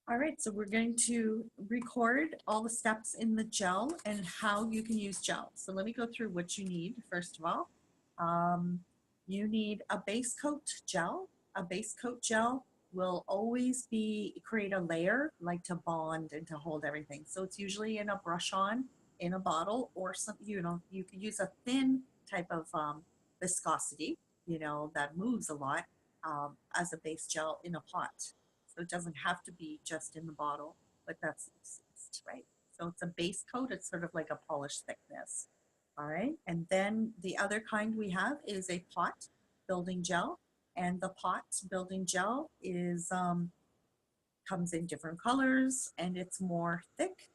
All right, so we're going to record all the steps in the gel and how you can use gel. So let me go through what you need first of all. You need a base coat gel. A base coat gel will always create a layer like to bond and to hold everything. So it's usually in a brush on in a bottle or some, you could use a thin type of viscosity, that moves a lot as a base gel in a pot. So it doesn't have to be just in the bottle, but that's the easiest, right? So it's a base coat. It's sort of like a polished thickness. All right. And then the other kind we have is a pot building gel. And the pot building gel is comes in different colors and it's more thick.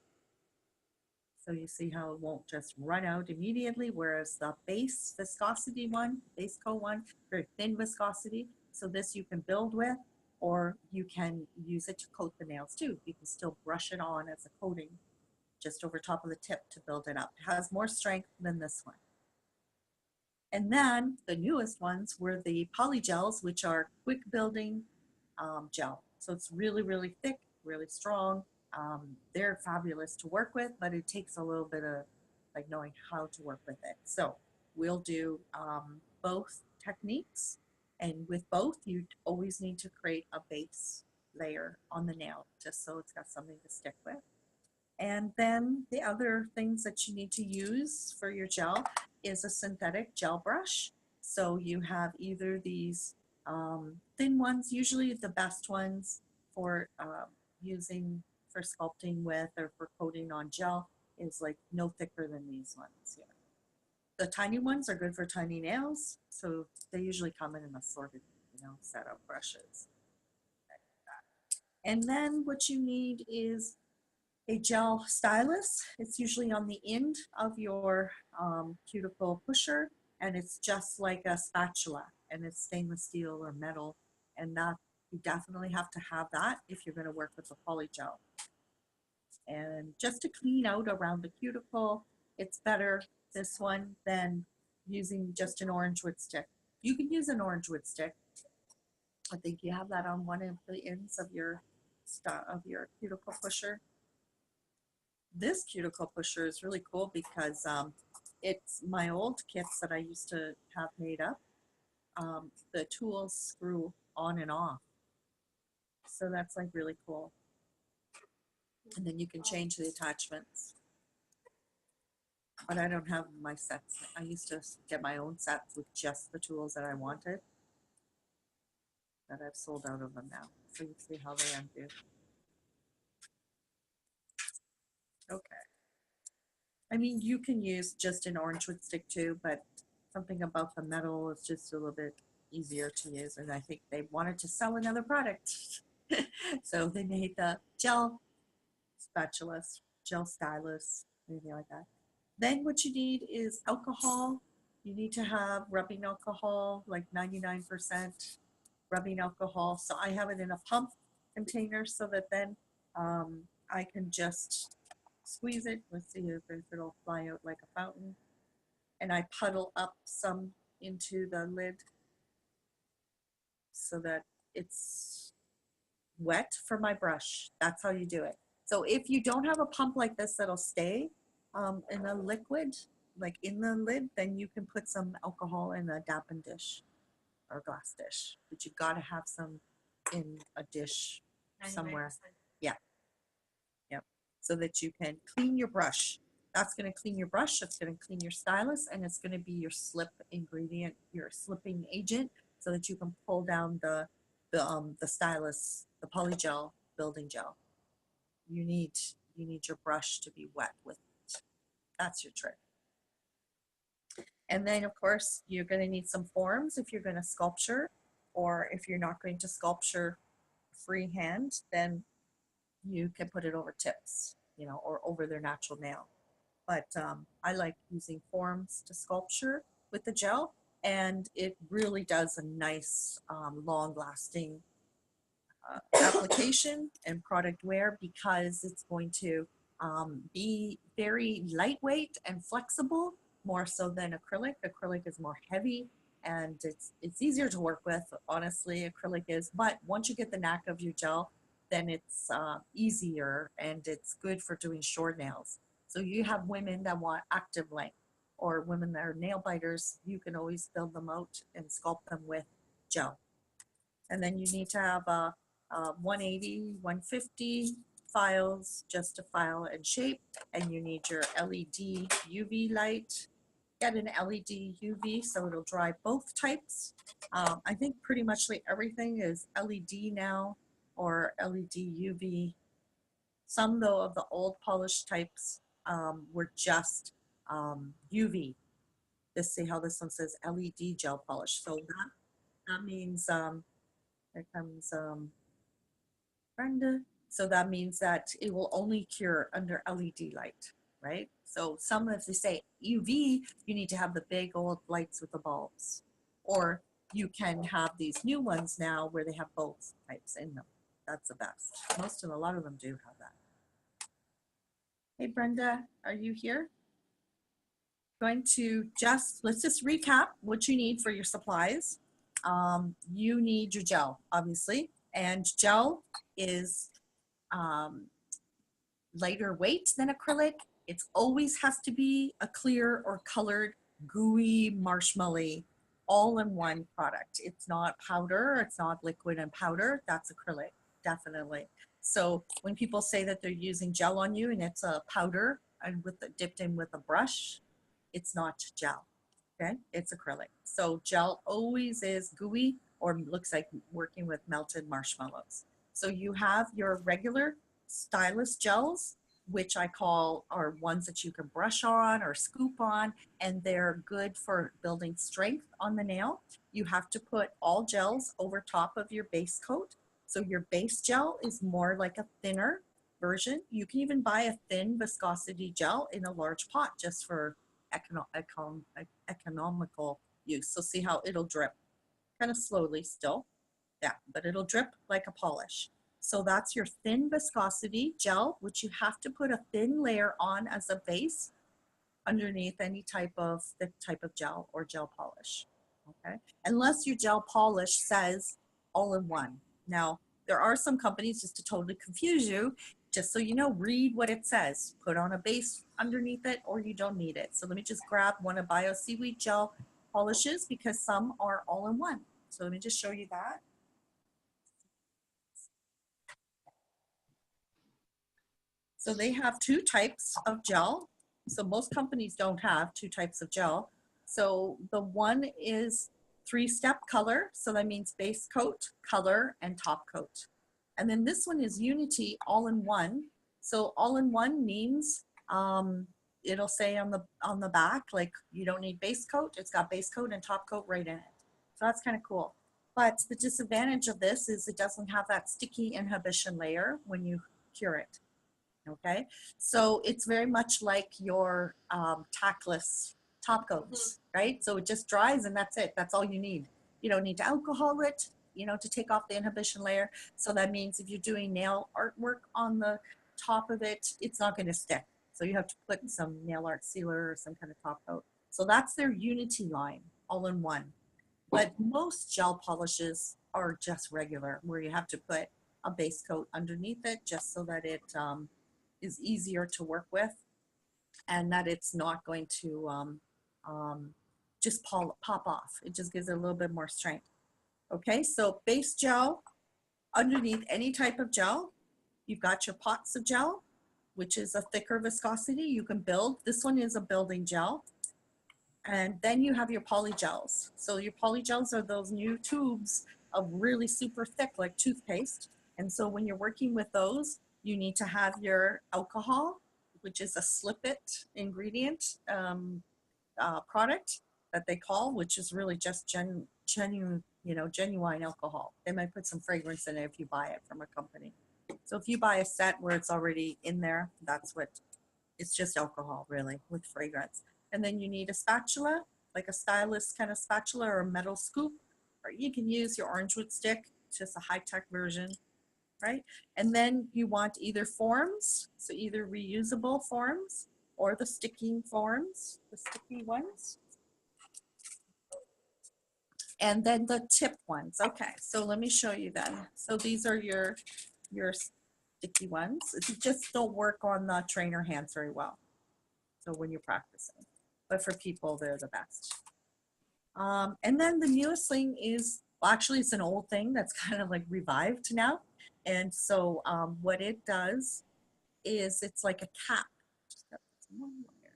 So you see how it won't just run out immediately, whereas the base viscosity one, base coat one, very thin viscosity. So this you can build with, or you can use it to coat the nails too. You can still brush it on as a coating just over top of the tip to build it up. It has more strength than this one. And then the newest ones were the polygels, which are quick building gel. So it's really, really thick, really strong. They're fabulous to work with, but it takes a little bit of like knowing how to work with it. So we'll do both techniques. And with both, you always need to create a base layer on the nail just so it's got something to stick with. And then the other things that you need to use for your gel is a synthetic gel brush. So you have either these thin ones, usually the best ones for using for sculpting with or for coating on gel is like no thicker than these ones here. The tiny ones are good for tiny nails, so they usually come in an assorted, set of brushes. And then what you need is a gel stylus. It's usually on the end of your cuticle pusher, and it's just like a spatula, and it's stainless steel or metal, and that you definitely have to have that if you're going to work with the polygel. And just to clean out around the cuticle, it's better this one than using just an orange wood stick. You can use an orange wood stick. I think you have that on one of the ends of your cuticle pusher. This cuticle pusher is really cool because it's my old kits that I used to have made up. The tools screw on and off. So that's like really cool. And then you can change the attachments. But I don't have my sets. I used to get my own sets with just the tools that I wanted. But I've sold out of them now. So you see how they undo. Okay. I mean, you can use just an orange wood stick too, but something about the metal is just a little bit easier to use. And I think they wanted to sell another product. So they made the gel spatulas, gel stylus, anything like that. Then what you need is alcohol. You need to have rubbing alcohol, like 99% rubbing alcohol. So I have it in a pump container so that then I can just squeeze it. Let's see if it'll fly out like a fountain. And I puddle up some into the lid so that it's wet for my brush. That's how you do it. So if you don't have a pump like this that'll stay in a liquid, like in the lid, then you can put some alcohol in a dappen dish or glass dish. But you got to have some in a dish somewhere. Yeah. Yep. So that you can clean your brush. That's going to clean your brush. It's going to clean your stylus, and it's going to be your slip ingredient, your slipping agent, so that you can pull down the stylus, the polygel building gel. You need your brush to be wet with it. That's your trick. And then of course you're going to need some forms if you're going to sculpture, or if you're not going to sculpture freehand, then you can put it over tips, or over their natural nail. But I like using forms to sculpture with the gel, and it really does a nice long-lasting application and product wear because it's going to be very lightweight and flexible, more so than acrylic. Acrylic is more heavy and it's easier to work with, honestly, acrylic is. But once you get the knack of your gel, then it's easier and it's good for doing short nails. So you have women that want active length, or women that are nail biters, you can always build them out and sculpt them with gel. And then you need to have a 180, 150 files just to file and shape, and you need your LED UV light. Get an LED UV so it'll dry both types. I think pretty much like everything is LED now, or LED UV. Some though of the old polished types were just UV. Let's see how this one says LED gel polish. So that means there comes Brenda. So that means that it will only cure under LED light, right? So some, if they say UV, you need to have the big old lights with the bulbs. Or you can have these new ones now where they have both types in them. That's the best. A lot of them do have that. Hey Brenda, are you here? Let's just recap what you need for your supplies. You need your gel, obviously, and gel is lighter weight than acrylic. It always has to be a clear or colored, gooey, marshmallowy, all-in-one product. It's not powder, it's not liquid and powder, that's acrylic, definitely. So when people say that they're using gel on you and it's a powder and dipped in with a brush, it's not gel, okay? It's acrylic. So gel always is gooey or looks like working with melted marshmallows. So you have your regular stylus gels, which I call are ones that you can brush on or scoop on, and they're good for building strength on the nail. You have to put all gels over top of your base coat. So your base gel is more like a thinner version. You can even buy a thin viscosity gel in a large pot just for economical use. So see how it'll drip kind of slowly still. Yeah, but it'll drip like a polish. So that's your thin viscosity gel, which you have to put a thin layer on as a base underneath any type of gel or gel polish. Okay, unless your gel polish says all in one. Now, there are some companies, just to totally confuse you, just so you know, read what it says. Put on a base underneath it, or you don't need it. So let me just grab one of Bio Seaweed gel polishes because some are all in one. So let me just show you that. So they have two types of gel. So most companies don't have two types of gel. So the one is 3-step color. So that means base coat, color, and top coat. And then this one is Unity all-in-one. So all-in-one means it'll say on the back, like you don't need base coat. It's got base coat and top coat right in it. So that's kind of cool. But the disadvantage of this is it doesn't have that sticky inhibition layer when you cure it. Okay, so it's very much like your tackless top coats, right? So it just dries and that's it. That's all you need. You don't need to alcohol it, to take off the inhibition layer. So that means if you're doing nail artwork on the top of it, it's not going to stick. So you have to put some nail art sealer or some kind of top coat. So that's their Unity line, all in one. But most gel polishes are just regular, where you have to put a base coat underneath it just so that it is easier to work with, and that it's not going to just pop off. It just gives it a little bit more strength. Okay, so base gel, underneath any type of gel, you've got your pots of gel, which is a thicker viscosity. You can build. This one is a building gel. And then you have your polygels. So your polygels are those new tubes of really super thick, like toothpaste. And so when you're working with those, you need to have your alcohol, which is a slip it ingredient product that they call, which is really just genuine alcohol. They might put some fragrance in it if you buy it from a company. So if you buy a set where it's already in there, it's just alcohol really with fragrance. And then you need a spatula, like a stylus kind of spatula or a metal scoop, or you can use your orange wood stick, just a high-tech version, right? And then you want either forms, so either reusable forms or the sticking forms, the sticky ones. And then the tip ones. Okay, so let me show you then. So these are your your sticky ones. It just don't work on the trainer hands very well. So when you're practicing, but for people, they're the best. And then the newest thing is, well, actually it's an old thing that's kind of like revived now. And so what it does is it's like a cap. Just got this one wire.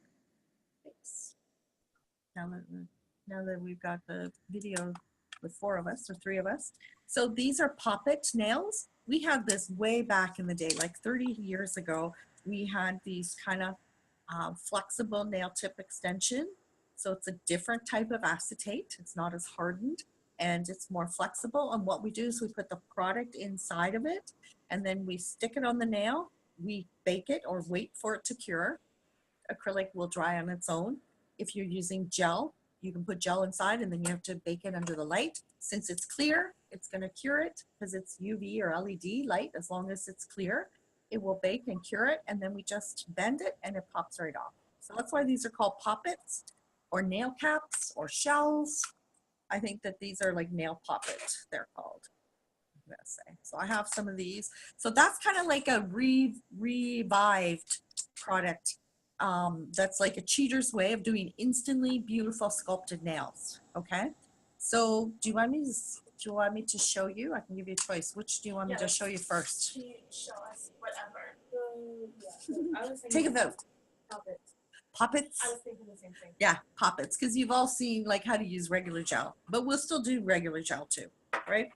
Thanks. Now that we've got the video with 4 of us or 3 of us. So these are Poppit nails. We had this way back in the day, like 30 years ago. We had these kind of flexible nail tip extension. So it's a different type of acetate. It's not as hardened and it's more flexible. And what we do is we put the product inside of it and then we stick it on the nail. We bake it or wait for it to cure. Acrylic will dry on its own. If you're using gel, you can put gel inside and then you have to bake it under the light. Since it's clear, it's going to cure it because it's UV or LED light. As long as it's clear, it will bake and cure it, and then we just bend it and it pops right off. So that's why these are called poppets or nail caps or shells. I think that these are like nail poppet, they're called. I'm gonna say. So I have some of these. So that's kind of like a revived product. That's like a cheater's way of doing instantly beautiful sculpted nails. Okay. So do you want me to show you? I can give you a choice. Which do you want me to show you first? Show us whatever. I was Take a vote. Poppets? I was thinking the same thing. Yeah, poppets, because you've all seen like how to use regular gel, but we'll still do regular gel too, right?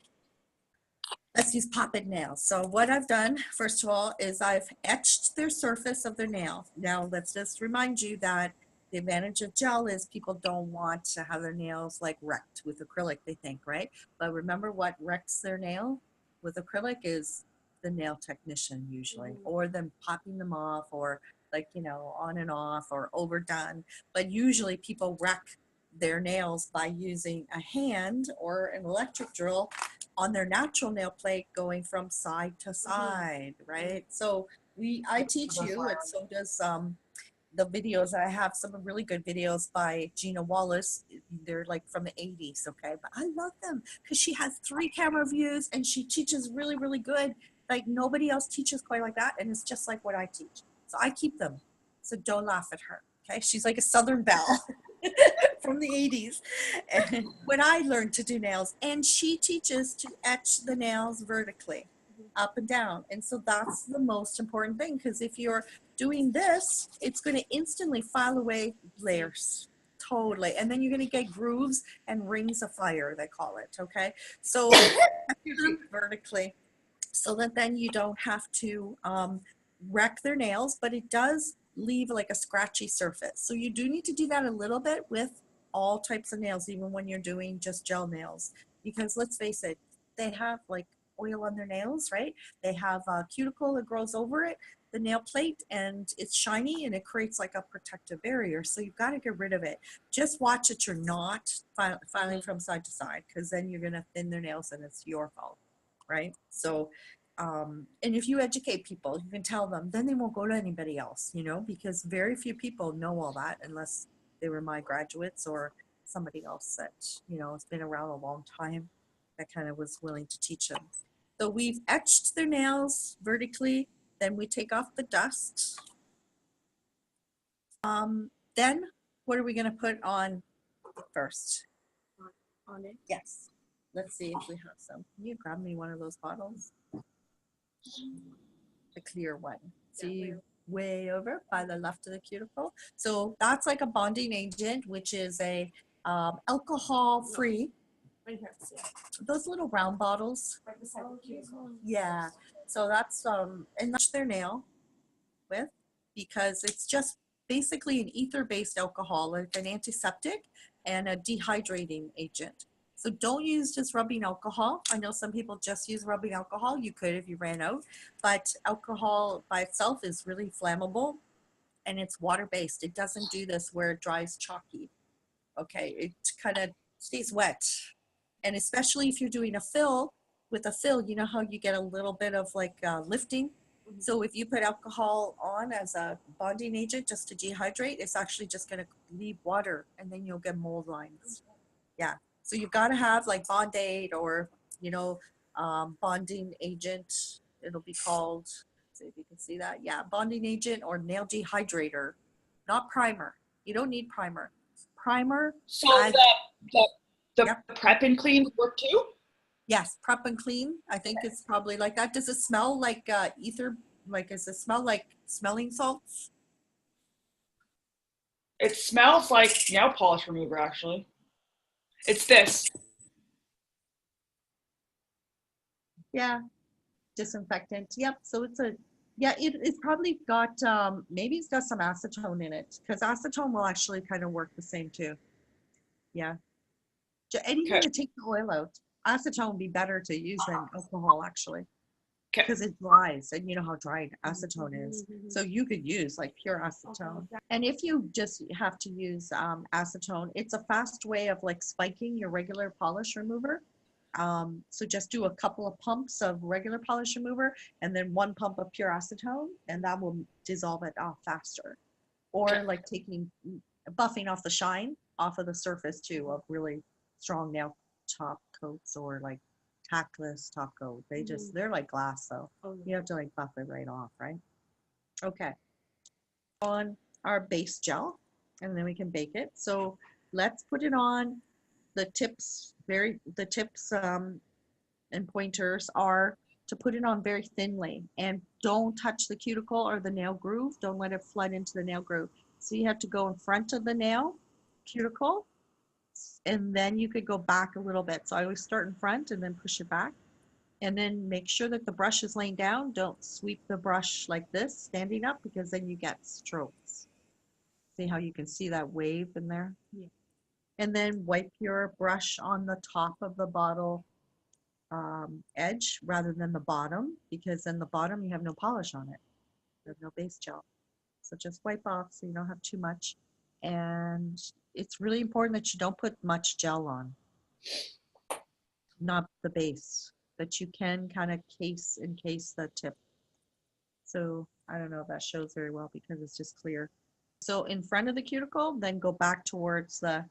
Let's use Poppit nails. So what I've done, first of all, is I've etched their surface of their nail. Now let's just remind you that the advantage of gel is people don't want to have their nails like wrecked with acrylic, they think, right? But remember what wrecks their nail with acrylic is the nail technician usually, or them popping them off, or like, you know, on and off or overdone. But usually people wreck their nails by using a hand or an electric drill on their natural nail plate going from side to side, right? So I teach you, and so does the videos. I have some really good videos by Gina Wallace. They're like from the 80s, okay? But I love them because she has 3 camera views and she teaches really, really good. Like nobody else teaches quite like that, and it's just like what I teach. So I keep them. So don't laugh at her, okay? She's like a Southern belle. From the 80s, and when I learned to do nails, and she teaches to etch the nails vertically up and down, and so that's the most important thing, because if you're doing this, it's going to instantly file away layers totally, and then you're going to get grooves and rings of fire, they call it. Okay, so vertically, so that then you don't have to wreck their nails, but it does leave like a scratchy surface. So you do need to do that a little bit with all types of nails, even when you're doing just gel nails, because let's face it, they have like oil on their nails, right? They have a cuticle that grows over it, the nail plate, and it's shiny and it creates like a protective barrier. So you've got to get rid of it. Just watch that you're not filing from side to side, because then you're going to thin their nails and it's your fault, right? So and if you educate people, you can tell them, then they won't go to anybody else, you know, because very few people know all that unless they were my graduates or somebody else that, you know, has been around a long time that kind of was willing to teach them. So we've etched their nails vertically, then we take off the dust. Then what are we going to put on first? On it? Yes. Let's see if we have some. Can you grab me one of those bottles? The clear one. See, way over by the left of the cuticle. So that's like a bonding agent, which is a alcohol-free. Right here. Those little round bottles. Right beside the cuticle. Yeah. So that's and that's their nail with, because it's just basically an ether-based alcohol, like an antiseptic and a dehydrating agent. So don't use just rubbing alcohol. I know some people just use rubbing alcohol. You could if you ran out, but alcohol by itself is really flammable and it's water-based. It doesn't do this where it dries chalky. Okay, it kind of stays wet. And especially if you're doing a fill, with a fill, you know how you get a little bit of like lifting? So if you put alcohol on as a bonding agent just to dehydrate, it's actually just going to leave water and then you'll get mold lines. Yeah. So you've got to have like Bond-Aid or, you know, bonding agent it'll be called, see if you can see that. Yeah, bonding agent or nail dehydrator, not primer. You don't need primer. Primer, So I, the yep. prep and clean work too? Yes, prep and clean. I think it's probably like that. Does it smell like ether? Like, does it smell like smelling salts? It smells like nail polish remover, actually. It's this. Yeah, disinfectant. Yep. So it's a, yeah, it's probably got, maybe it's got some acetone in it because acetone will actually kind of work the same too. Yeah. Anything Okay. to take the oil out. Acetone would be better to use than alcohol actually. Okay. Because it dries, and you know how dry acetone is. So you could use like pure acetone. And if you just have to use acetone, it's a fast way of like spiking your regular polish remover. So just do a couple of pumps of regular polish remover and then one pump of pure acetone, and that will dissolve it off faster. Or like buffing off the shine off of the surface too of really strong nail top coats or like tackless top coat. They're like glass though. You have to like buff it right off, right? Okay. On our base gel, and then we can bake it. So let's put it on. The tips and pointers are to put it on very thinly, and don't touch the cuticle or the nail groove. Don't let it flood into the nail groove. So you have to go in front of the nail cuticle, and then you could go back a little bit. So I always start in front and then push it back. And then make sure that the brush is laying down. Don't sweep the brush like this, standing up, because then you get strokes. See how you can see that wave in there? Yeah. And then wipe your brush on the top of the bottle edge rather than the bottom, because then the bottom you have no polish on it. There's no base gel. So just wipe off so you don't have too much. And it's really important that you don't put much gel on, not the base, but you can kind of encase the tip. So I don't know if that shows very well because it's just clear. So in front of the cuticle, then go back towards the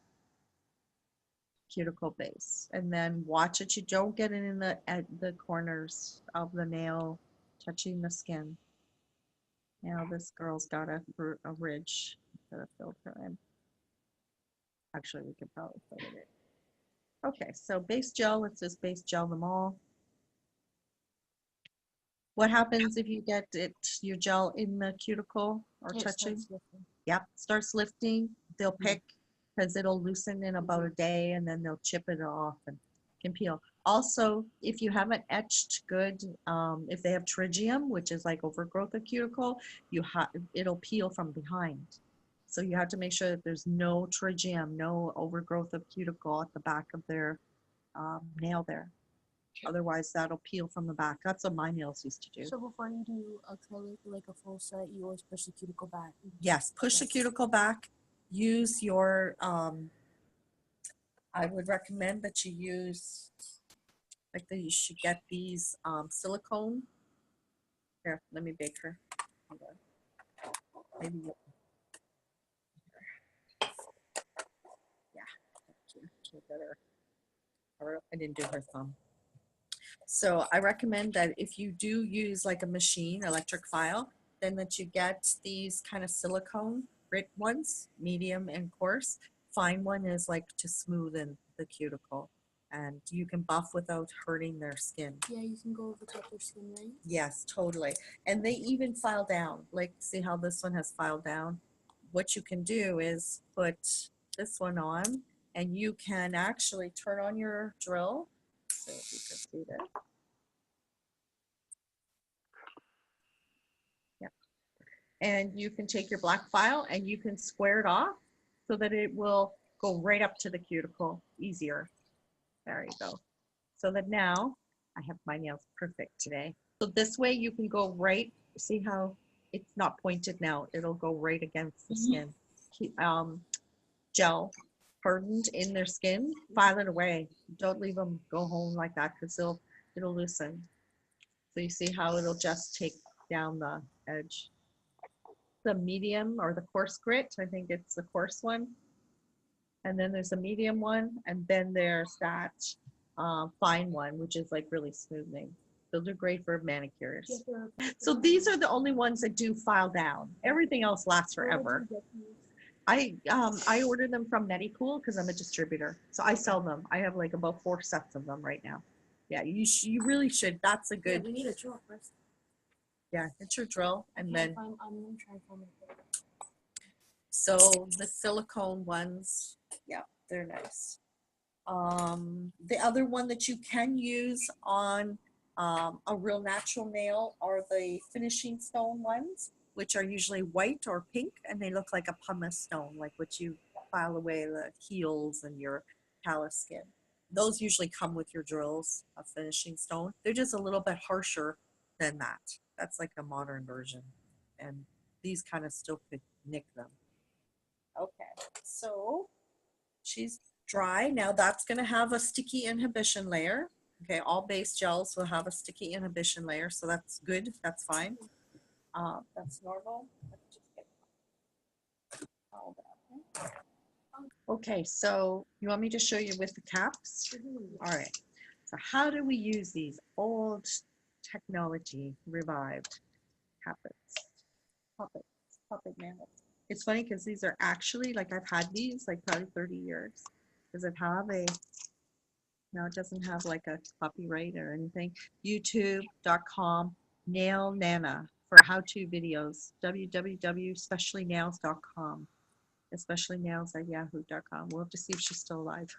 cuticle base, and then watch that you don't get it in at the corners of the nail touching the skin. Now this girl's got a ridge. Gotta fill her in. Actually, we could probably fill it in. Okay, so base gel, let's just base gel them all. What happens if you get your gel in the cuticle or touching? Yep, starts lifting. They'll pick because it'll loosen in about a day, and then they'll chip it off and can peel. Also, if you haven't etched good, if they have trigium, which is like overgrowth of cuticle, it'll peel from behind. So you have to make sure that there's no trigium, no overgrowth of cuticle at the back of their nail there. Otherwise, that'll peel from the back. That's what my nails used to do. So before you do acrylic, like a full set, you always push the cuticle back. Yes, push the cuticle back. Use your, I would recommend that you use, like you should get these silicone. Here, let me bake her. Hold on. Maybe I didn't do her thumb. So I recommend that if you do use like a machine, electric file, then that you get these kind of silicone grit ones, medium and coarse. Fine one is like to smoothen the cuticle, and you can buff without hurting their skin. Yeah, you can go over top their skin, right? Yes, totally. And they even file down. Like, see how this one has filed down? What you can do is put this one on, and you can actually turn on your drill. So if you can see this. Yeah. And you can take your black file and you can square it off so that it will go right up to the cuticle easier. There you go. So that now I have my nails perfect today. So this way you can go right, see how it's not pointed now. It'll go right against the skin. Gel hardened in their skin, file it away. Don't leave them go home like that because it'll loosen. So you see how it'll just take down the edge. The medium or the coarse grit, I think it's the coarse one. And then there's a medium one, and then there's that fine one, which is like really smoothing. Those are great for manicures. Get the- So these are the only ones that do file down. Everything else lasts Where would you forever. get these? I order them from Medicool because I'm a distributor. So I sell them. I have like about 4 sets of them right now. Yeah, you really should. That's a Yeah, good, we need a drill first. yeah, it's your drill. And then, I'm gonna try and find it. so the silicone ones, yeah, they're nice. The other one that you can use on a real natural nail are the finishing stone ones, which are usually white or pink, and they look like a pumice stone, like what you file away the heels and your callus skin. Those usually come with your drills of finishing stone. They're just a little bit harsher than that. That's like a modern version, and these kind of still could nick them. Okay, so she's dry. Now that's going to have a sticky inhibition layer. Okay, all base gels will have a sticky inhibition layer, so that's good. That's fine. That's normal. Let me just get all that. Okay, so you want me to show you with the caps? All right. So how do we use these old technology revived Poppit nails? It's funny because these are actually, like, I've had these like probably 30 years. Does it have a, no, it doesn't have like a copyright or anything. YouTube.com nail nana for how-to videos. www.speciallynails.com. Especially nails at yahoo.com. We'll have to see if she's still alive.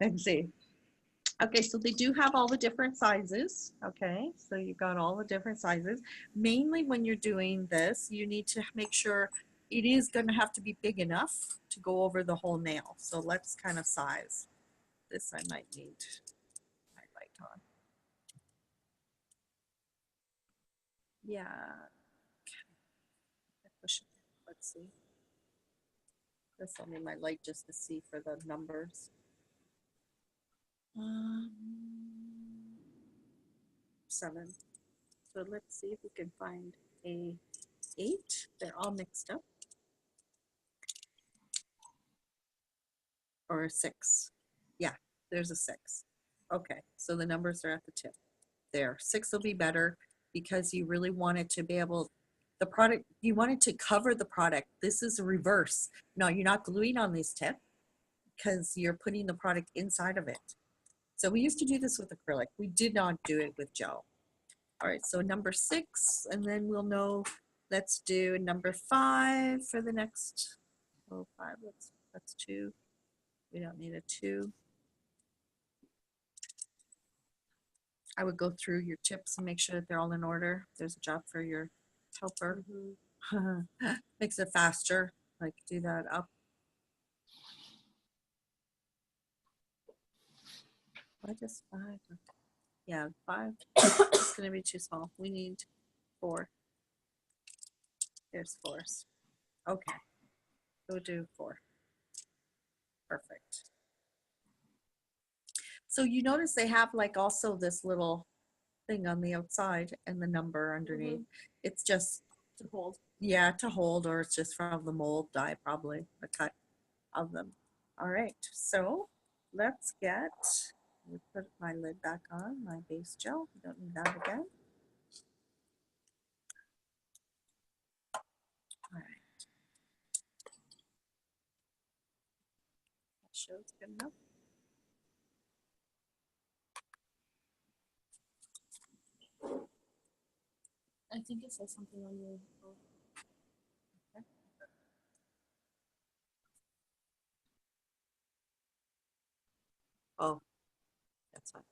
Let's see. Okay, so they do have all the different sizes. Okay, so you've got all the different sizes. Mainly when you're doing this, you need to make sure it is going to have to be big enough to go over the whole nail. So let's kind of size. This I might need my light on. Yeah. Push it. Let's see. This will need my light just to see for the numbers. 7. So let's see if we can find a 8. They're all mixed up. Or a 6. Yeah, there's a 6. Okay, so the numbers are at the tip. There, 6 will be better because you really want it to be able, the product, you want it to cover the product. This is a reverse. No, you're not gluing on this tip because you're putting the product inside of it. So we used to do this with acrylic. We did not do it with gel. All right, so number 6, and then we'll know, let's do number 5 for the next, oh, 5, that's 2. We don't need a 2. I would go through your tips and make sure that they're all in order. There's a job for your helper. Makes it faster, like do that up. Why just 5? Yeah, 5. It's gonna be too small. We need 4. There's 4s. Okay, we'll do 4. Perfect. So you notice they have like also this little thing on the outside and the number underneath. It's just To hold. yeah, to hold, or it's just from the mold die, probably the cut of them. All right, so let's get, we put my lid back on, my base gel. We don't need that again. All right. That shows good enough. I think it says something on your. Okay. Oh, that's fine.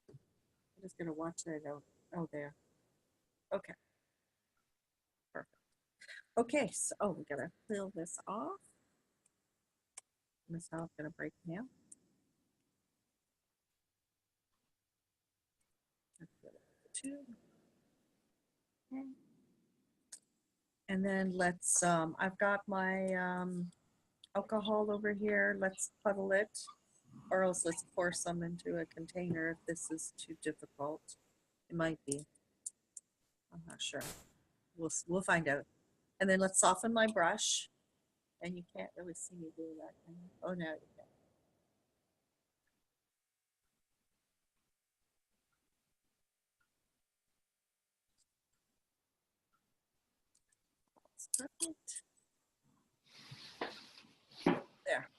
I'm just gonna watch that out. Oh, there. Okay. Perfect. Okay, so oh, we gotta peel this off. This is gonna break now. Two. Okay. And then let's, I've got my alcohol over here. Let's puddle it, or else let's pour some into a container if this is too difficult. It might be. I'm not sure. We'll find out. And then let's soften my brush. And you can't really see me do that. Can you? Oh, no, you can. It's perfect. There.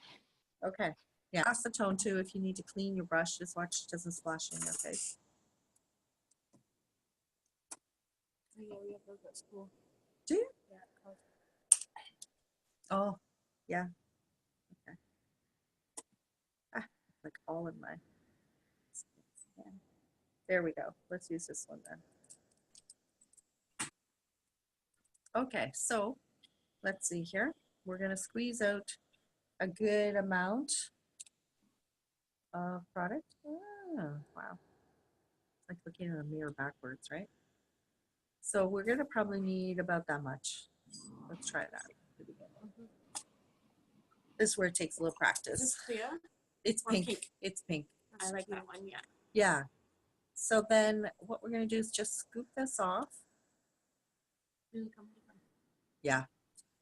Okay. Yeah. Acetone too. If you need to clean your brush, just watch it doesn't splash in your face. Oh, yeah, we have those at school. Do you? Yeah, cause Oh, yeah. Okay. Ah, like all in my. Yeah. There we go. Let's use this one then. Okay, so let's see here. We're going to squeeze out a good amount of product. Oh, wow. It's like looking in a mirror backwards, right? So we're going to probably need about that much. Let's try that at the beginning. This is where it takes a little is practice. this clear? It's Or pink. pink? It's pink. I like that one. Yeah. Yeah. So then what we're going to do is just scoop this off. Really come different. Yeah.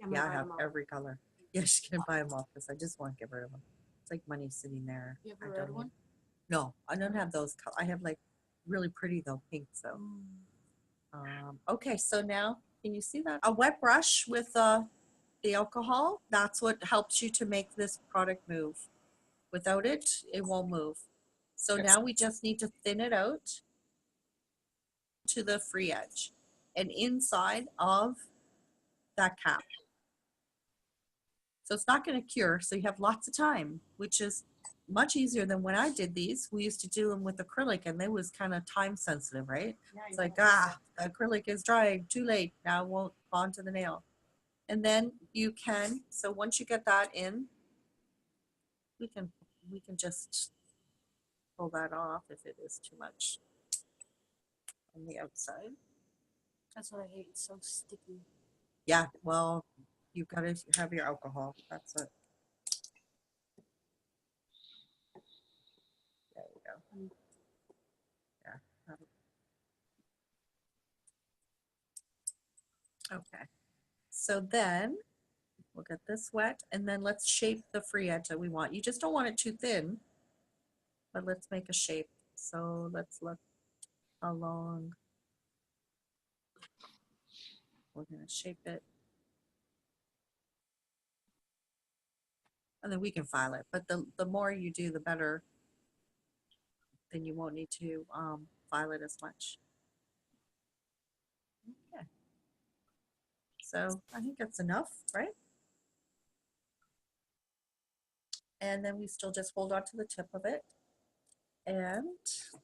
I'm Yeah, gonna I buy have them all. every color. Yeah, she's going to buy them all because I just want to get rid of them. It's like money sitting there. You have I a red don't one? need- No, I don't have those. I have like really pretty though, pink. So, okay. So now, can you see that? A wet brush with the alcohol, that's what helps you to make this product move. Without it, it won't move. So Okay. now we just need to thin it out to the free edge and inside of that cap. So it's not going to cure. So you have lots of time, which is much easier than when I did these. We used to do them with acrylic and they was kind of time sensitive, right? Yeah, It's like, the acrylic is drying, too late. Now it won't bond to the nail. And then you can, so once you get that in, we can just pull that off if it is too much on the outside. That's what I hate. It's so sticky. Yeah, well, you've got to have your alcohol. That's it. There we go. Yeah. Okay. So then we'll get this wet and then let's shape the free edge that we want. You just don't want it too thin, but let's make a shape. So let's look how long we're going to shape it. And then we can file it, but the more you do, the better. Then you won't need to file it as much. Okay. So I think that's enough, right? And then we still just hold on to the tip of it and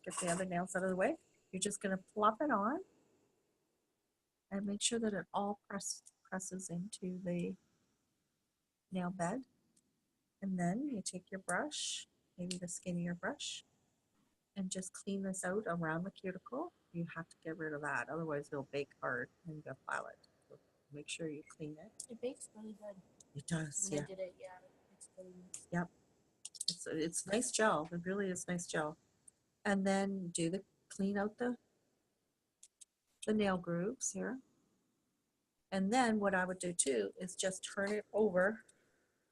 get the other nails out of the way. You're just going to plop it on and make sure that it all presses into the nail bed. And then you take your brush, maybe the skinnier brush, and just clean this out around the cuticle. You have to get rid of that, otherwise it'll bake hard and you'll file it. So make sure you clean it. It bakes really good. It does, When yeah. I did it, yeah, it's really nice. Yep. It's nice gel. It really is nice gel. And then clean out the nail grooves here. And then what I would do too is just turn it over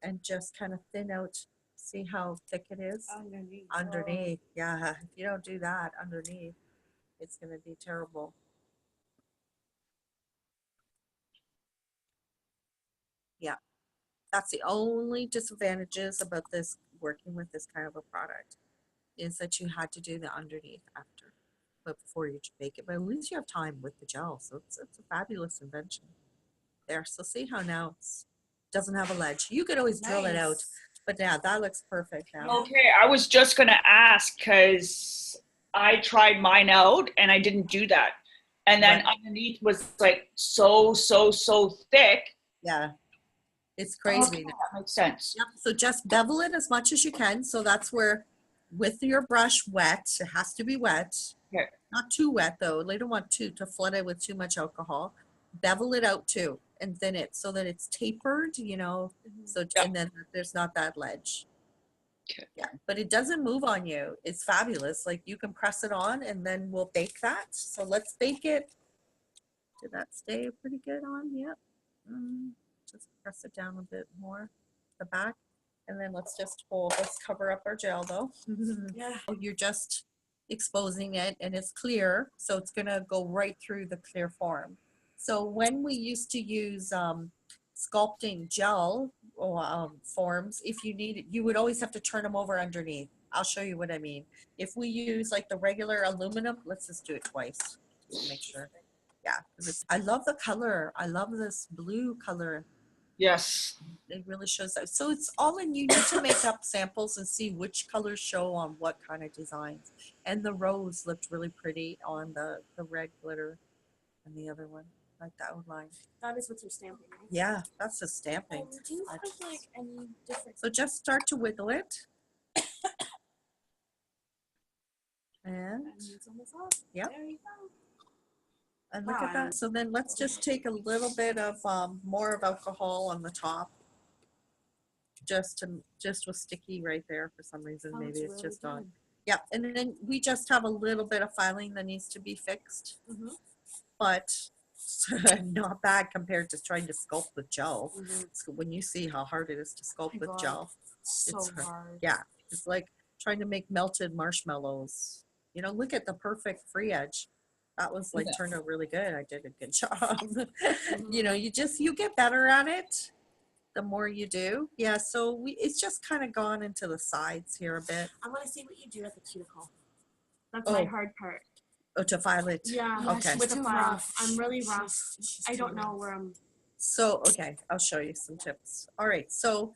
and just kind of thin out. See how thick it is? Underneath. Underneath. Yeah. If you don't do that underneath, it's going to be terrible. Yeah. That's the only disadvantages about this working with this kind of a product is that you had to do the underneath after, but before you bake it. But at least you have time with the gel, so it's a fabulous invention. There, so see how now it doesn't have a ledge. You could always drill it out, but yeah, that looks perfect now. Okay, I was just gonna ask because I tried mine out and I didn't do that, and then Right. underneath was like so thick. Yeah, it's Okay, crazy. that makes sense. Yep. So just bevel it as much as you can. So that's where, with your brush wet, it has to be wet. Okay. Not too wet though. They don't want to flood it with too much alcohol. Bevel it out too and thin it so that it's tapered, you know. So Yep. and then there's not that ledge. Okay. Yeah, but it doesn't move on you. It's fabulous. Like you can press it on and then we'll bake that. So let's bake it. Did that stay pretty good on? Yep. Just press it down a bit more, the back. And then let's just hold, let's cover up our gel though. Yeah. You're just exposing it and it's clear, so it's gonna go right through the clear form. So when we used to use sculpting gel or forms, if you need it, you would always have to turn them over underneath. I'll show you what I mean. If we use like the regular aluminum, let's just do it twice, just to make sure. Yeah, 'cause I love the color. I love this blue color. Yes. It really shows that. So it's all in, you need to make up samples and see which colors show on what kind of designs. And the rose looked really pretty on the red glitter and the other one, like that outline. That is what you're stamping, right? Yeah, that's the stamping. Do you have like any different? So just start to wiggle it. And It's almost off. Yep. There you go. And look at that. So then let's just take a little bit of more of alcohol on the top. Just was sticky right there for some reason. Maybe it's really just on. good. Yeah, and then we just have a little bit of filing that needs to be fixed, but not bad compared to trying to sculpt with gel. So when you see how hard it is to sculpt with God. gel, So it's hard. yeah, it's like trying to make melted marshmallows. You know, look at the perfect free edge. That was like turned out really good. I did a good job. You know, you get better at it the more you do. Yeah, so it's just kind of gone into the sides here a bit. I want to see what you do at the cuticle. That's my hard part. Oh, to file it. Yeah. Okay. With the too file, rough. I'm really rough. She's I too don't know rough. where I'm. So, okay, I'll show you some tips. All right, so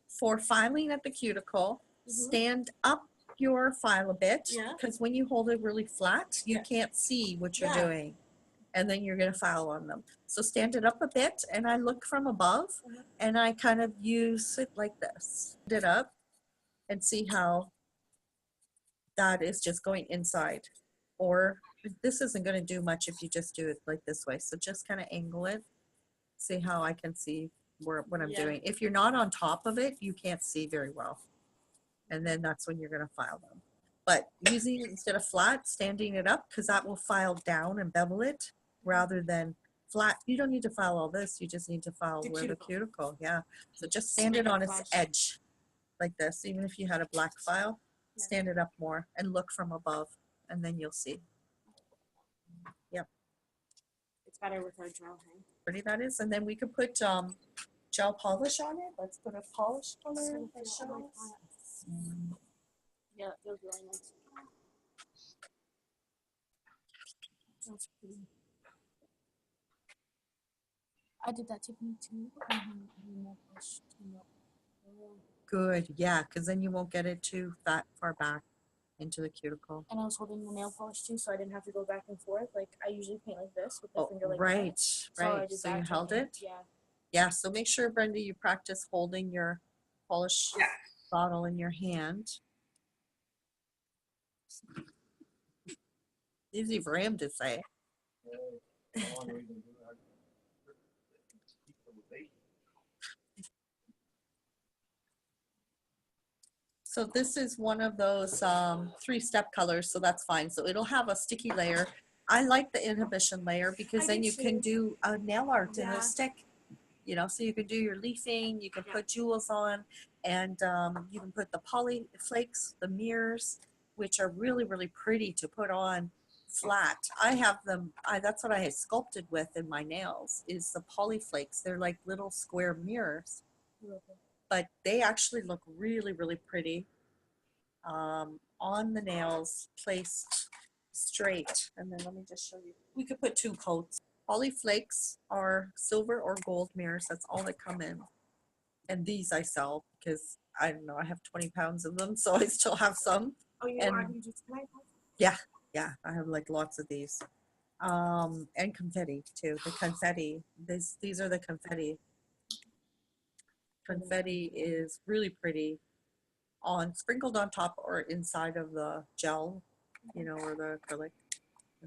for filing at the cuticle, stand up your file a bit, Yeah. because when you hold it really flat, you can't see what you're doing, and then you're gonna file on them. So stand it up a bit, and I look from above, and I kind of use it like this. Stand it up, and see how that is just going inside. Or this isn't gonna do much if you just do it like this way. So just kind of angle it. See how I can see what I'm doing. If you're not on top of it, you can't see very well. And then that's when you're going to file them. But using it instead of flat, standing it up, because that will file down and bevel it rather than flat. You don't need to file all this. You just need to file where the cuticle. Yeah. So just stand it on its edge like this. Even if you had a black file, stand it up more and look from above, and then you'll see. Yep. It's better with our gel, hey? Pretty that is. And then we could put gel polish on it. Let's put a polish color that shows. Yeah, it feels really nice. That's pretty. I did that technique too. Good, yeah, because then you won't get it too far back into the cuticle. And I was holding the nail polish too, so I didn't have to go back and forth. Like I usually paint like this with the Oh, finger like right, that. right. So you held it? Yeah. Yeah, so make sure, Brenda, you practice holding your polish bottle in your hand. Easy for him to say. So this is one of those 3-step colors, so that's fine. So it'll have a sticky layer. I like the inhibition layer because then you can do a nail art in a stick. You know, so you can do your leafing, you can put jewels on, and you can put the poly flakes, the mirrors, which are really, really pretty to put on flat. I have them, that's what I had sculpted with in my nails, is the poly flakes. They're like little square mirrors, but they actually look really, really pretty on the nails, placed straight. And then let me just show you. We could put 2 coats. Poly flakes are silver or gold mirrors. That's all that come in. And these I sell because I don't know, I have 20 pounds of them, so I still have some. Oh, you And are? You just yeah, I have like lots of these. And confetti too. The confetti. These are the confetti. Confetti is really pretty sprinkled on top or inside of the gel, you know, or the acrylic.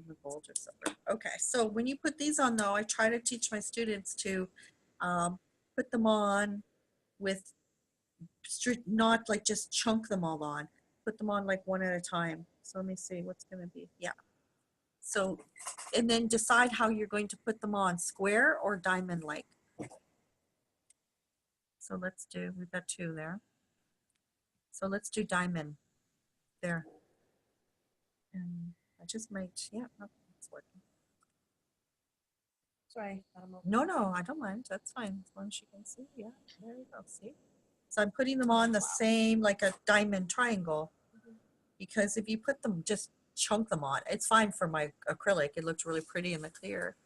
The gold or silver. Okay, so when you put these on though, I try to teach my students to put them on with not like just chunk them all on. Put them on like one at a time. So let me see what's going to be. Yeah. So, and then decide how you're going to put them on, square or diamond like. So let's do, we've got 2 there. So let's do diamond there. And I just might, yeah, no, it's working. Sorry, I don't know. No, I don't mind. That's fine. As long as you can see. Yeah, there you go. See? So I'm putting them on the same, like a diamond triangle. Because if you put them, just chunk them on. It's fine for my acrylic. It looks really pretty in the clear.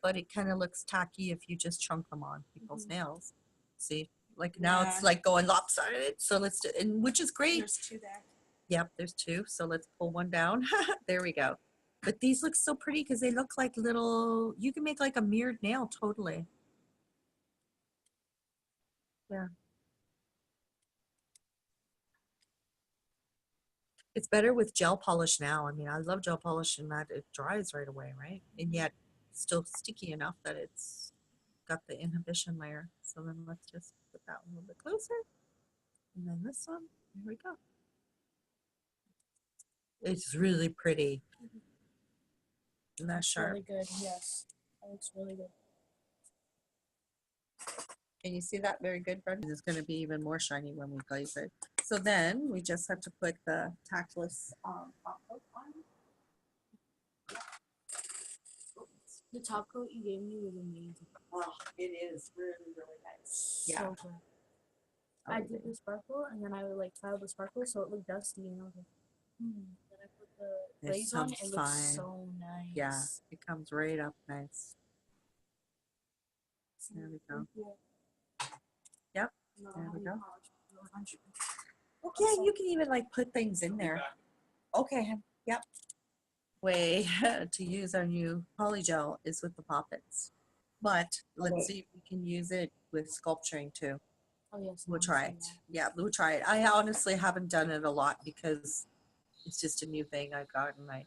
But it kind of looks tacky if you just chunk them on people's nails. See? Like now it's Yeah. like going lopsided. So let's do, and which is great. There's 2 there. Yep, there's 2. So let's pull one down. There we go. But these look so pretty because they look like little, you can make like a mirrored nail totally. Yeah. It's better with gel polish now. I mean, I love gel polish in that it dries right away, right? And yet still sticky enough that it's got the inhibition layer. So then let's just put that one a little bit closer. And then this one, here we go. It's really pretty. Isn't that sharp? Really good. Yes, that looks really good. Can you see that? Very good, Brenda. It's going to be even more shiny when we glaze it. So then we just have to put the tackless top coat on. The top coat you gave me was amazing. Oh, it is really, really nice. Yeah. So good. I did the sparkle and then I would like tile the sparkle so it looked dusty and I was like, Then I put the It glaze on. sounds It looks fine. so nice. Yeah, it comes right up nice. There we go. Yep, there we go. Okay, you can even like put things in there. Okay, yep. Way to use our new Polygel is with the Poppits. But let's see if we can use it with sculpturing too. Oh yes. We'll try it. Yeah, we'll try it. I honestly haven't done it a lot because it's just a new thing I've got and I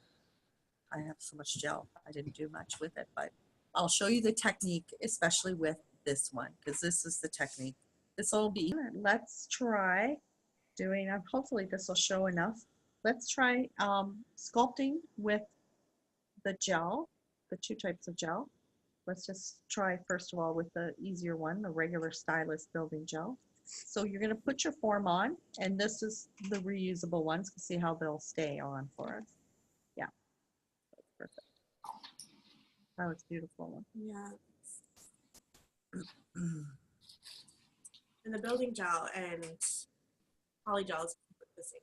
have so much gel. I didn't do much with it, but I'll show you the technique, especially with this one, because this is the technique. This will be, let's try doing, hopefully this will show enough. Let's try sculpting with the gel, the 2 types of gel. Let's just try first of all with the easier one, the regular stylus building gel. So you're going to put your form on, and this is the reusable ones. See how they'll stay on for us. Yeah, that's perfect. Oh, it's beautiful. Yeah. And the building gel and polygel is the same.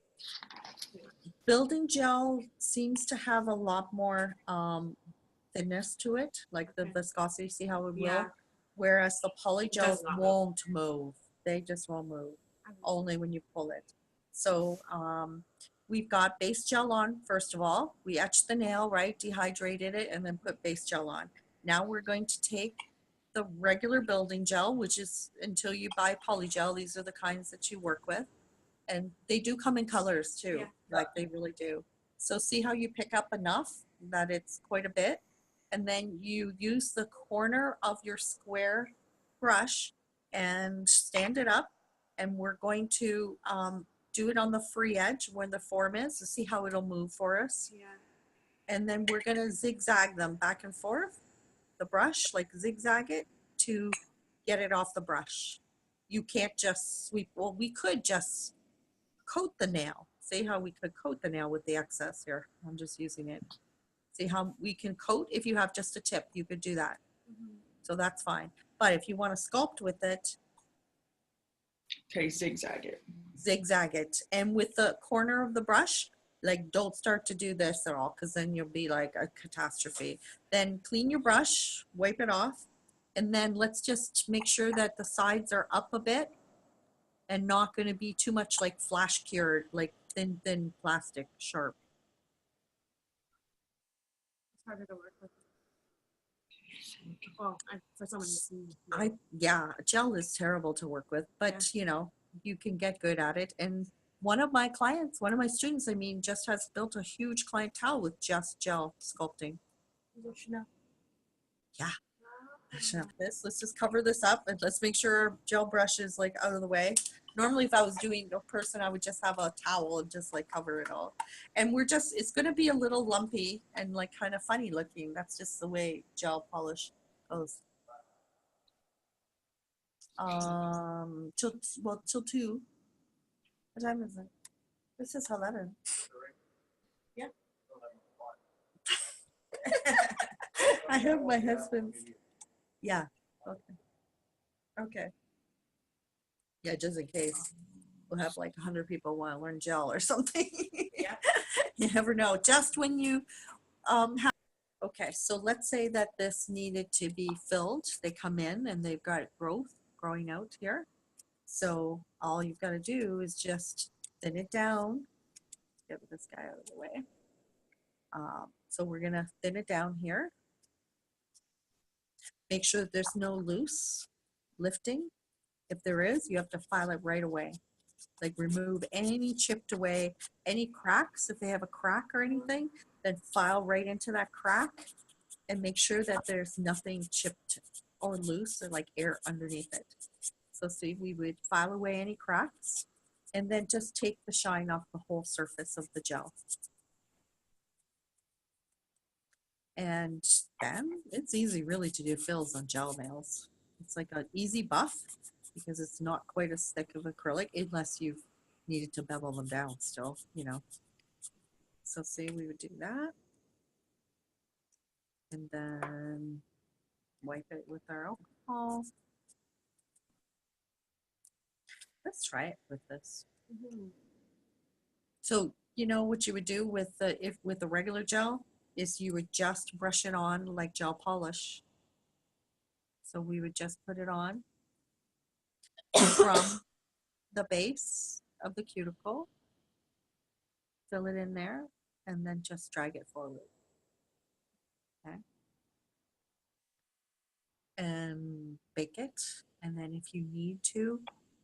Building gel seems to have a lot more thinness to it, like the viscosity. See how it will? Whereas the polygel does not move. won't move. They just won't move. Only when you pull it. So we've got base gel on first of all. We etched the nail, right? Dehydrated it and then put base gel on. Now we're going to take the regular building gel, which is until you buy polygel, these are the kinds that you work with. And they do come in colors too, like they really do. So see how you pick up enough that it's quite a bit. And then you use the corner of your square brush and stand it up. And we're going to do it on the free edge where the form is to see how it'll move for us. Yeah. And then we're going to zigzag them back and forth, the brush, like zigzag it to get it off the brush. You can't just sweep. Well, we could just coat the nail. See how we could coat the nail with the excess here. I'm just using it. See how we can coat if you have just a tip, you could do that. So that's fine. But if you want to sculpt with it, Okay, zigzag it. zigzag it. And with the corner of the brush, like don't start to do this at all because then you'll be like a catastrophe. Then clean your brush, wipe it off, and then let's just make sure that the sides are up a bit and not going to be too much like flash cured, like thin plastic, sharp. It's harder to work with. Well, for someone who's seen Yeah, gel is terrible to work with, but you know, you can get good at it. And one of my clients, one of my students, I mean, just has built a huge clientele with just gel sculpting. Yeah. Let's just cover this up and let's make sure our gel brush is like out of the way. Normally if I was doing a person, I would just have a towel and just like cover it all. And it's going to be a little lumpy and like kind of funny looking. That's just the way gel polish goes. till 2. What time is it? This is 11. Yeah. I have my husband's. Yeah. Okay. Okay. Yeah, just in case. We'll have like 100 people want to learn gel or something. Yeah. You never know. Just when you have. Okay, so let's say that this needed to be filled. They come in and they've got growing out here. So all you've got to do is just thin it down. Get this guy out of the way. So we're going to thin it down here. Make sure that there's no loose lifting. If there is, you have to file it right away. Like remove any chipped away, any cracks. If they have a crack or anything, then file right into that crack and make sure that there's nothing chipped or loose or like air underneath it. So see, we would file away any cracks and then just take the shine off the whole surface of the gel. And then it's easy really to do fills on gel nails. It's like an easy buff because it's not quite as thick of acrylic unless you've needed to bevel them down still, you know. So see, we would do that. And then wipe it with our alcohol. Let's try it with this. So you know what you would do with the regular gel is you would just brush it on like gel polish. So we would just put it on from the base of the cuticle, fill it in there, and then just drag it forward. Okay. And bake it. And then if you need to,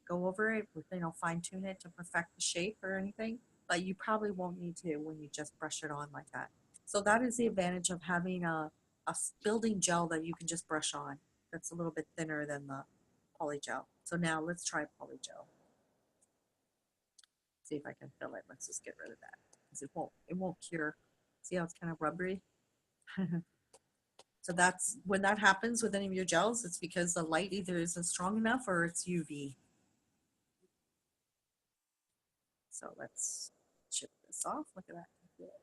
go over it with, fine tune it to perfect the shape or anything, but you probably won't need to when you just brush it on like that. So that is the advantage of having a building gel that you can just brush on. That's a little bit thinner than the polygel. So now let's try polygel. See if I can fill it. Let's just get rid of that because it won't cure. See how it's kind of rubbery? So that's when that happens with any of your gels, it's because the light either isn't strong enough or it's UV. So let's chip this off. Look at that.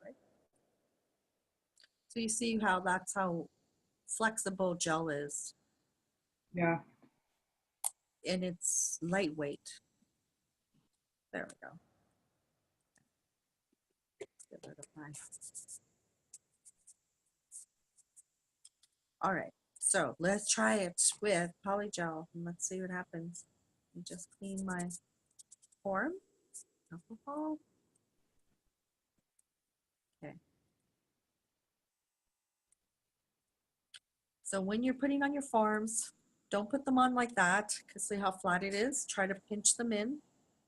Right? So you see that's how flexible gel is. Yeah. And it's lightweight. There we go. Let's get rid of mine. All right, so let's try it with polygel and let's see what happens. I just clean my form. Alcohol. Okay. So when you're putting on your forms, don't put them on like that because see how flat it is. Try to pinch them in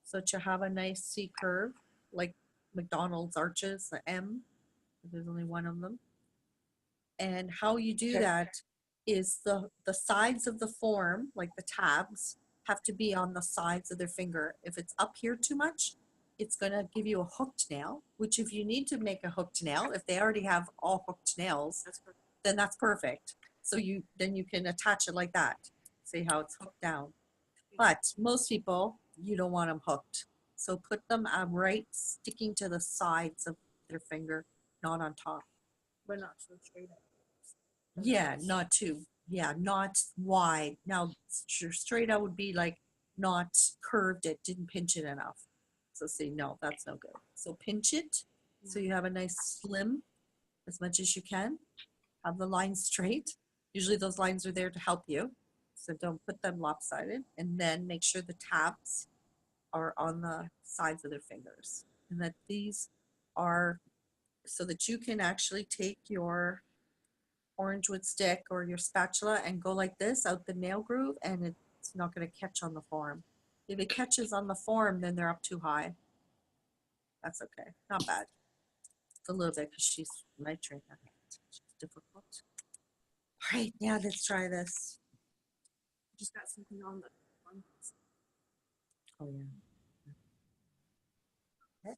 so that you have a nice C curve like McDonald's arches, the M. There's only one of them. And how you do that is the sides of the form, like the tabs, have to be on the sides of their finger. If it's up here too much, it's going to give you a hooked nail, which if you need to make a hooked nail, if they already have all hooked nails, then that's perfect. So then you can attach it like that. See how it's hooked down. But most people, you don't want them hooked. So put them right sticking to the sides of their finger, not on top. But not so straight up. Yeah, not too. Yeah, not wide. Now, straight out would be like not curved it, didn't pinch it enough. So see, no, that's no good. So pinch it so you have a nice slim as much as you can. Have the lines straight. Usually those lines are there to help you. So don't put them lopsided. And then make sure the tabs are on the sides of their fingers. And that these are so that you can actually take your orange wood stick or your spatula and go like this out the nail groove and it's not going to catch on the form. If it catches on the form, then they're up too high. That's okay. Not bad. It's a little bit because she's my trainer. She's difficult. All right, now let's try this. Just got something on the one. Oh yeah. Okay.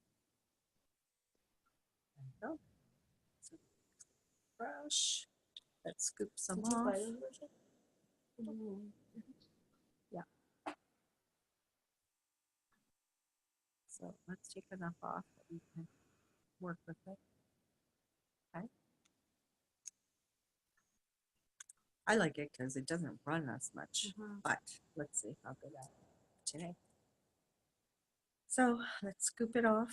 There you go. So, brush. Let's scoop some Did you off. buy those version? Yeah. So let's take enough off that we can work with it. Okay. I like it because it doesn't run as much, but let's see how good that is today. So let's scoop it off.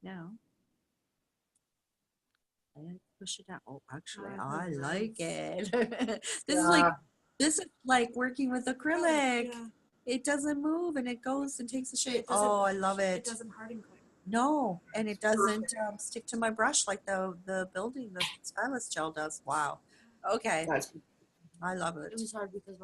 Now, and push it out. Oh, actually, I like it. This is like working with acrylic. Yeah. It doesn't move and it goes and takes the shape. It doesn't- Oh, I love it. It doesn't harden quick. No, and it doesn't stick to my brush like the stylus gel does. Wow. Okay, I love It it. was hard because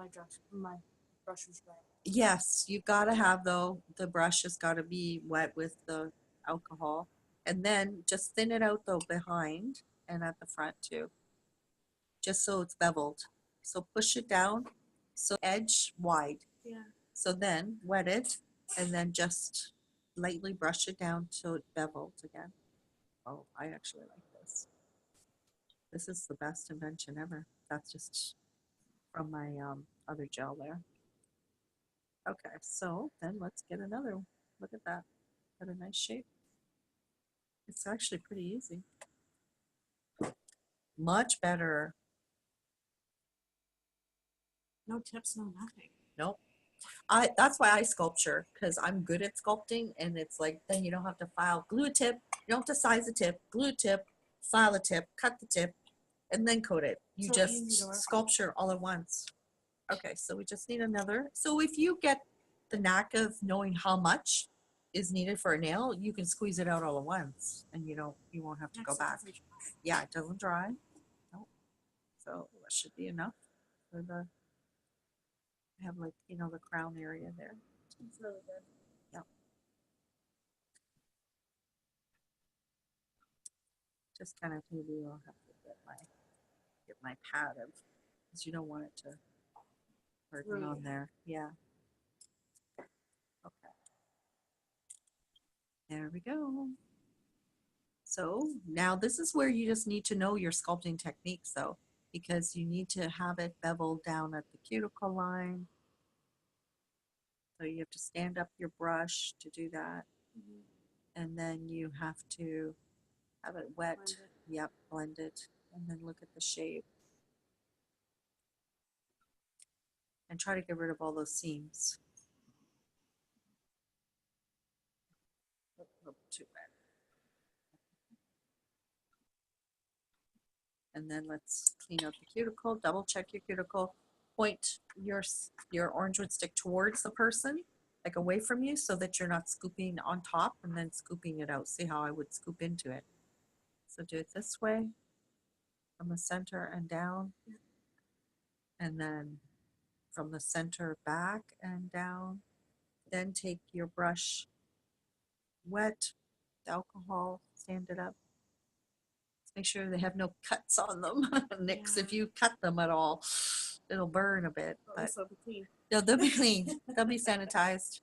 my brush was dry. Yes, you gotta have though, the brush has gotta be wet with the alcohol. And then just thin it out though behind and at the front too. Just so it's beveled. So push it down, so edge wide. Yeah. So then wet it and then just lightly brush it down so it beveled again. Oh, I actually like this. This is the best invention ever. That's just from my other gel there. Okay, so then let's get another. Look at that. Got a nice shape. It's actually pretty easy. Much better. No tips, no nothing. Nope. That's why I sculpture, because I'm good at sculpting, and it's like then you don't have to file, glue a tip, you don't have to size a tip, glue a tip, file a tip, cut the tip, and then coat it. You So just easy to work with. sculpture all at once. Okay, so we just need another. So if you get the knack of knowing how much is needed for a nail, you can squeeze it out all at once, and you won't have to go back. Yeah, it doesn't dry. Nope. So that should be enough for the. I have like the crown area there. It's really good. Yep. Just kind of maybe I'll have to get my pad of, because you don't want it to harden on there. Yeah. Okay. There we go. So now this is where you just need to know your sculpting techniques though, because you need to have it beveled down at the cuticle line. So you have to stand up your brush to do that. And then you have to have it wet. Blend it. Yep, blend it. And then look at the shape. And try to get rid of all those seams. Too wet. And then let's clean out the cuticle, double check your cuticle, point your orange wood stick towards the person, like away from you, so that you're not scooping on top and then scooping it out. See how I would scoop into it. So do it this way, from the center and down, and then from the center back and down. Then take your brush, wet the alcohol, stand it up. Make sure they have no cuts on them. Nicks, if you cut them at all, it'll burn a bit. But They'll be clean. they'll be clean. They'll be sanitized.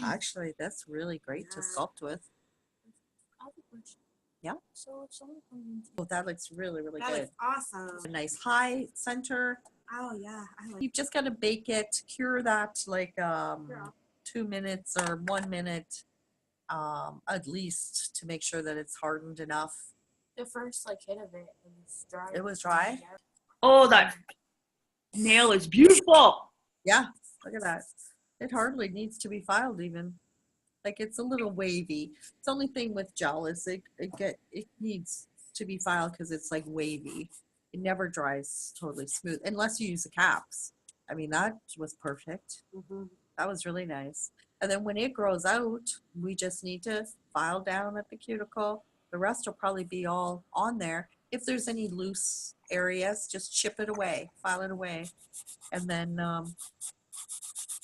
Actually, that's really great to sculpt with. I have a question. Yeah. So if someone comes into Oh, that looks really, really that good. looks awesome. A nice high center. Oh yeah, I like. You've just got to bake it, cure that like Yeah. 2 minutes or 1 minute at least, to make sure that it's hardened enough. The first hit of it was dry. It was dry? Yeah. Oh, that nail is beautiful. Yeah, look at that. It hardly needs to be filed even. Like it's a little wavy. It's the only thing with gel is it needs to be filed because it's like wavy. It never dries totally smooth unless you use the caps. I mean, that was perfect. That was really nice. And then when it grows out, we just need to file down at the cuticle. The rest will probably be all on there. If there's any loose areas, just chip it away, file it away. And then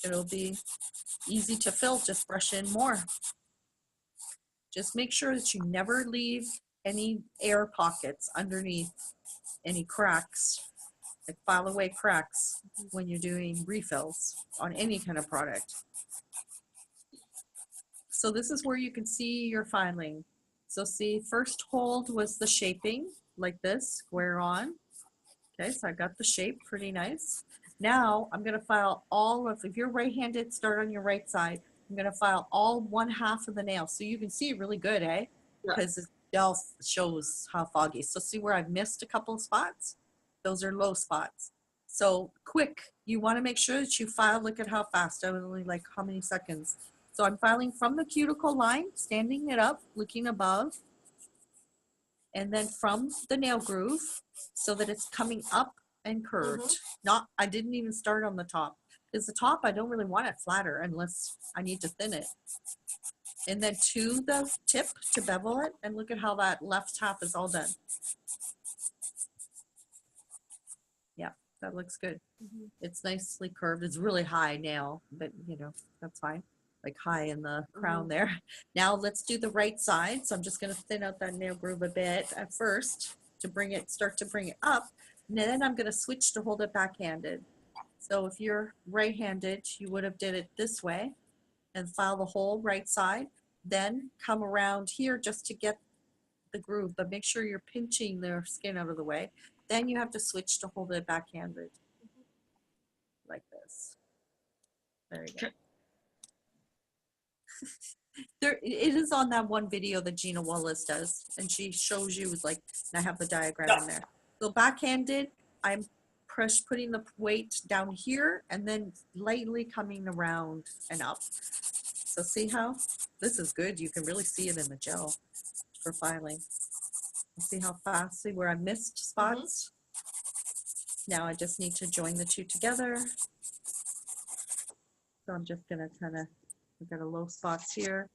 it'll be easy to fill, just brush in more. Just make sure that you never leave any air pockets underneath any cracks. Like file away cracks when you're doing refills on any kind of product. So this is where you can see your filing. So see, first hold was the shaping, like this, square on. Okay, so I got the shape, pretty nice. Now I'm gonna file all of, if you're right-handed, start on your right side. I'm gonna file all 1/2 of the nail. So you can see really good, eh? Yeah. Because it gel shows how foggy. So see where I've missed a couple of spots? Those are low spots. So quick, you wanna make sure that you file, look at how fast, I was only like how many seconds. So I'm filing from the cuticle line, standing it up, looking above, and then from the nail groove so that it's coming up and curved. Not, I didn't even start on the top because the top, I don't really want it flatter unless I need to thin it. And then to the tip to bevel it, and look at how that left half is all done. Yeah, that looks good. It's nicely curved. It's really high nail, but you know, that's fine. Like high in the crown there. Now let's do the right side. So I'm just gonna thin out that nail groove a bit at first to bring it, start to bring it up. And then I'm gonna switch to hold it backhanded. So if you're right-handed, you would have did it this way and file the whole right side. Then come around here just to get the groove, but make sure you're pinching their skin out of the way. Then you have to switch to hold it backhanded. Like this. There you go. There, it is on that one video that Gina Wallace does, and she shows you like, and I have the diagram in there. So backhanded, I'm putting the weight down here and then lightly coming around and up. So see how this is good? You can really see it in the gel for filing. See how fast, see where I missed spots? Now I just need to join the two together. So I'm just gonna kind of, I've got a low spots here,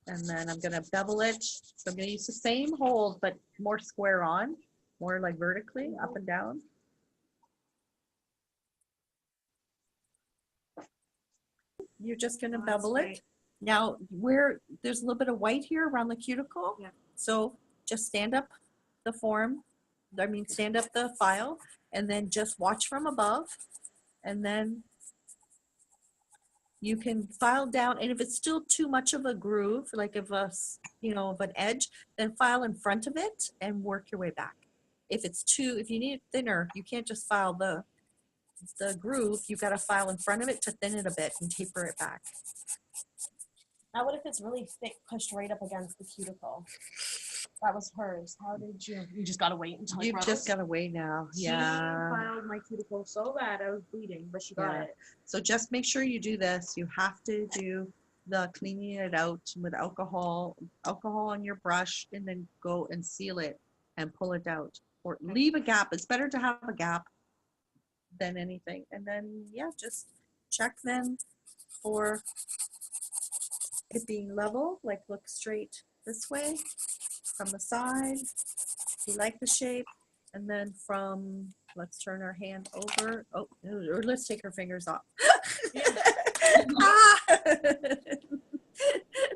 and then I'm gonna bevel it. So I'm gonna use the same hold, but more square on, more like vertically, up and down. You're just gonna bevel it. Now, where there's a little bit of white here around the cuticle, so just stand up the form, stand up the file, and then just watch from above, and then you can file down, and if it's still too much of a groove, like of a, you know, of an edge, then file in front of it and work your way back. If it's too, if you need it thinner, you can't just file the groove, you've got to file in front of it to thin it a bit and taper it back. Now, what if it's really thick, pushed right up against the cuticle? That was hers. How did you? You just gotta wait until it You've grows? just got to wait now. She filed my cuticle so bad I was bleeding, but she got it. So just make sure you do this. You have to do the cleaning it out with alcohol on your brush, and then go and seal it and pull it out, or leave a gap. It's better to have a gap than anything. And then, yeah, just check then for it being level, like look straight this way from the side. You like the shape, and then from, let's turn our hand over. Oh, or let's take her fingers off. Ah!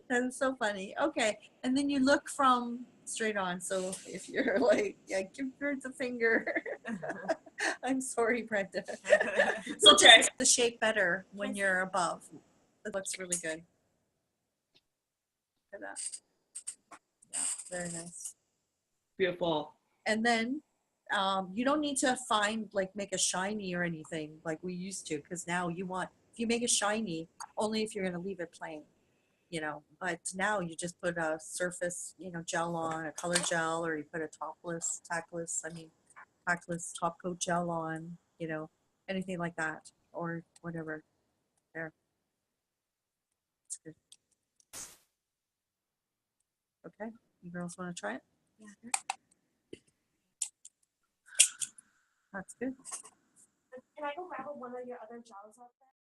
That's so funny. Okay, and then you look from straight on. So if you're like, yeah, give her the finger. I'm sorry, Brenda. So Okay. just the shape better when you're above. It looks really good. Look at that. Yeah, very nice. Beautiful. And then you don't need to make a shiny or anything like we used to, because now you want, if you make it shiny, only if you're going to leave it plain, you know, but now you just put a surface, you know, gel on, a color gel, or you put a tackless top coat gel on, you know, anything like that, or whatever. There. It's good. Okay, you girls want to try it? Yeah. That's good. Can I go grab one of your other gels out there?